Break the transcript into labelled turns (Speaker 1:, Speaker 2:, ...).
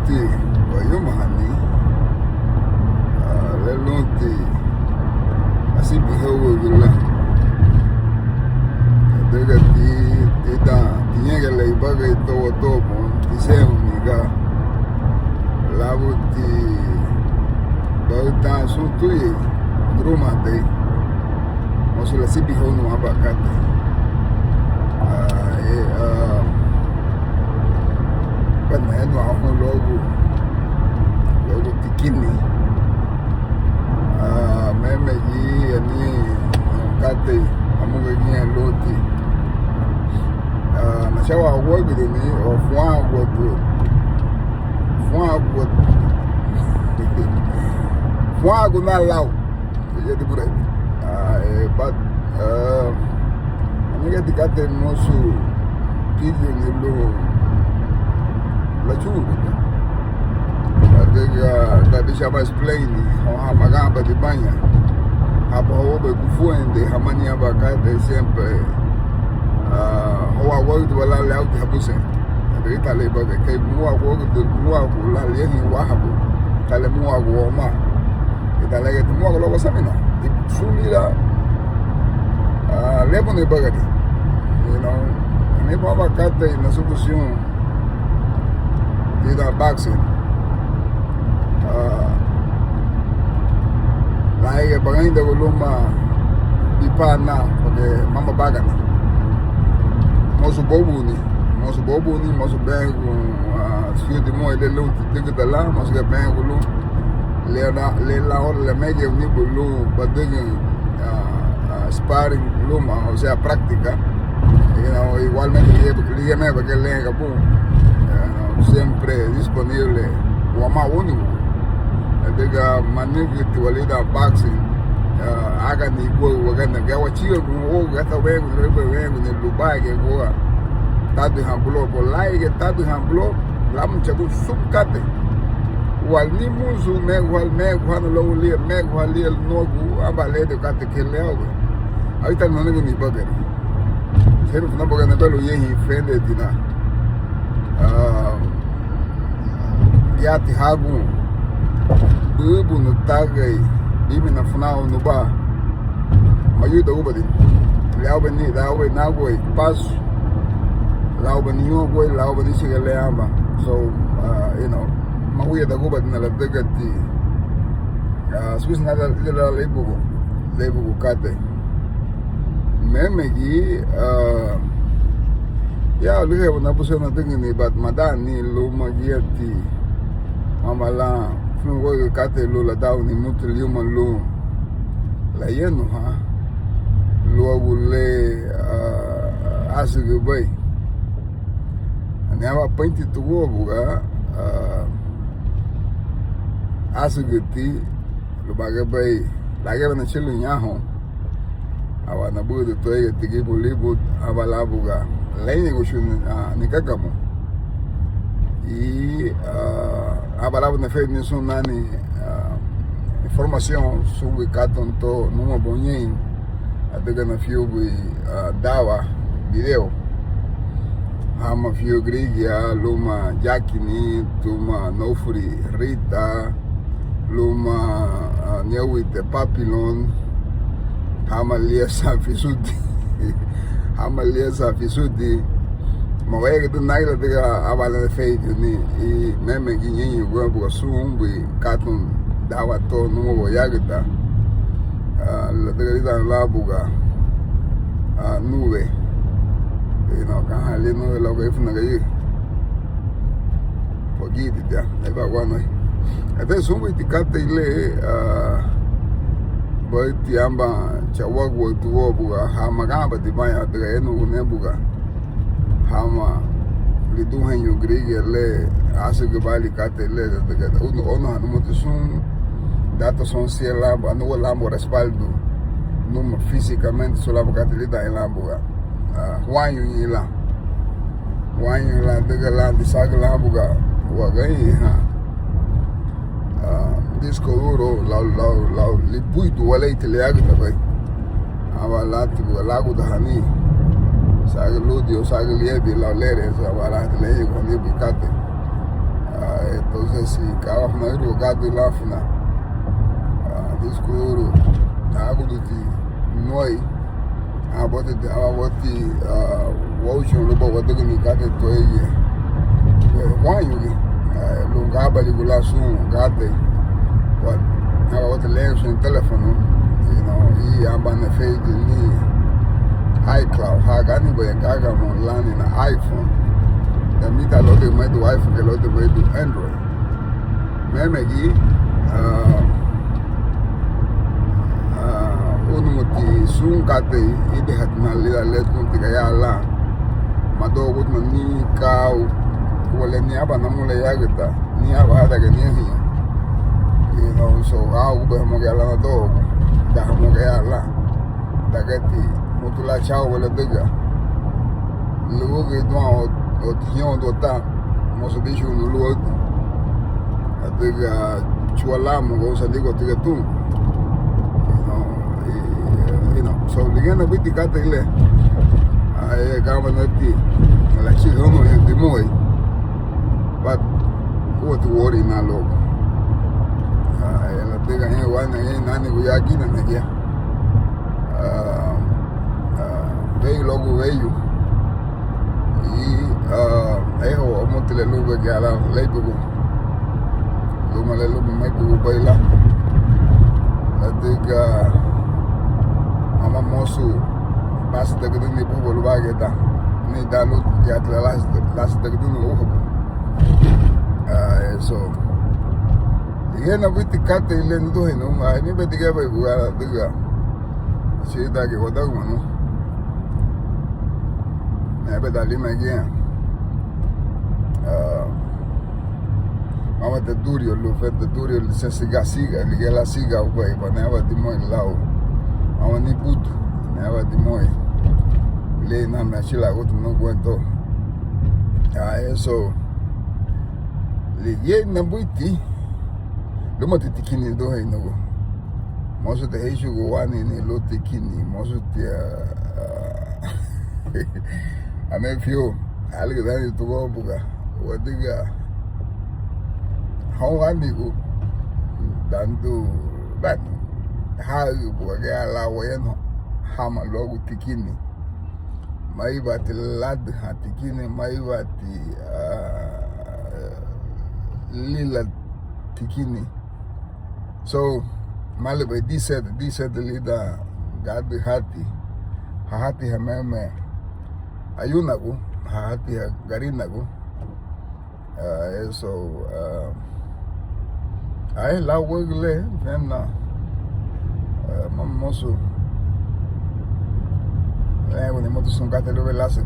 Speaker 1: lunti wa yuma hani le lunti asibi hawo gila daga ti da tinyega le baga to bon ti se uniga labuti bauta sutuye druma dei mosu la sibi hawo no abakate panelo ako logo tikini meme yi ani kate amuga gi loti na shawa wogu ni of one go na law ye de bure but amiga dikate mosu kijo ni lo la chuva da chama explain a magamba de banha hapa hobe kufuende hamani hapa kate sempre hoa wogu wala leo de habuse de tale ba ke mua wogu de mua la leni wahabu tale mua goma tale ke mua lo wasamina sulira lebone bagadi you know ne baba kate na solution da boxing like bagain da voluma di pana porque mama bagana mosu bobuni mosu bengo sio di mo de lu de da la mosu ga bengo lu le la hora le media ni bulu badega sparring luma o sea práctica you know igualmente le me porque le gabu siempre disponible o más único diga manigli walida boxing aga ni go wagana gawa chiyo go gata wengu ni lubage go tadu hambulo ko laige tadu hambulo lam chabu sukate wal ni muzu megwal lo li megwal li nogu abale de kate keleo ahorita no ni bagari pero no porque no lo yehi fende dina ya ti hagu dubu no tagai bibi na funao no ba mayu da ubadi lao beni dawe na goi pas lao beni yo goi lao beni sigale amba so you know mahuya da ubadi na la degati swiss na la lebu kate memegi ya luhe na puso na tingini bat madani lo magiati mamala fungo kate lo la daw ni mutu liuma lo la yenu ha lo gule asige bay ani aba painti tugo buga asige ti lo bagay lagi na chilo nyaho awa na budo toye tigi bulibu abala buga laini go shun ni kagamo e abala na fe ni son nani informação sobre catonto numa bonyin adega na fio bi dawa video hama fio grigia luma jakini tuma nofuri rita luma nyawite papillon hama lia fisudi mawege tu naila tega abala na fe ni e meme ginyi go bo sumbi katon dawa to numo boyagita la tega la buga nube no kan hali nube la go ifuna gayi pogidi dia leva guano ate sumbi tikate ile boy tiamba chawagwo tuwo buga hama gamba dibaya tega enu ne buga hama liduhan yo grige le asige bali kate le tega ono hanu sun datos son ciela no lambo respaldo numa fisicamente sulla bocatellita in lambuga wanyu la tega la disaga lambuga wagai disco duro la lipuito wala italiago tabai ava lago da hani saga ludio saga liebi la lere sa wala tele ko ni bikate to iru gado lafina diskuru aguduti noi aboti waushon lo bo wadagni gade toye wanyu lo ngabali gula su gade what about the lesson telephone I am on the page ni iCloud hagani boy gaga online na iPhone da mita lo de mai do iPhone ke lo de mai do Android memegi unumuti sun kate ide hatna le kunti ga yala madogo ni kau wala ni aba namule yagata ni aba hada ga ni so au be mo ga la do da mo ga la da gati mutula chao wala dega lugo ke do o tion do ta mo so bishu no lugo dega chuala mo go sa digo tiga tu so ligena biti kata ile ay ga manati la chi hono de moi but what worry na logo la tega en wana en nani kuyaki na negia vei logo veio e ho motile lube que ala leibu luma le lube mai ku baila la tega ama mosu bas de que ni bu bolu bageta ni dalu ya las de que no ho so yana biti kata ile ndo hino ma ni beti ga ba gura diga shi da ke wada gano na be dali ma ge mama te durio lo fet de durio se siga li la siga o bai ba na ba di mo lao mama ni puto na ba di mo le na me chila go no cuento eso le ye na buiti luma te tikini do hai no moso te heishu go wani ni lo tikini moso te ame fio alga dani to go buga wadiga hawani go dandu ban ha buga ga la wayno hama logo tikini mai bat lad ha tikini mai bat lila tikini so malibe di said the leader God hati hameme ayunago hati garinago so ay la wegle fenna mamoso ni moto son kate lo velase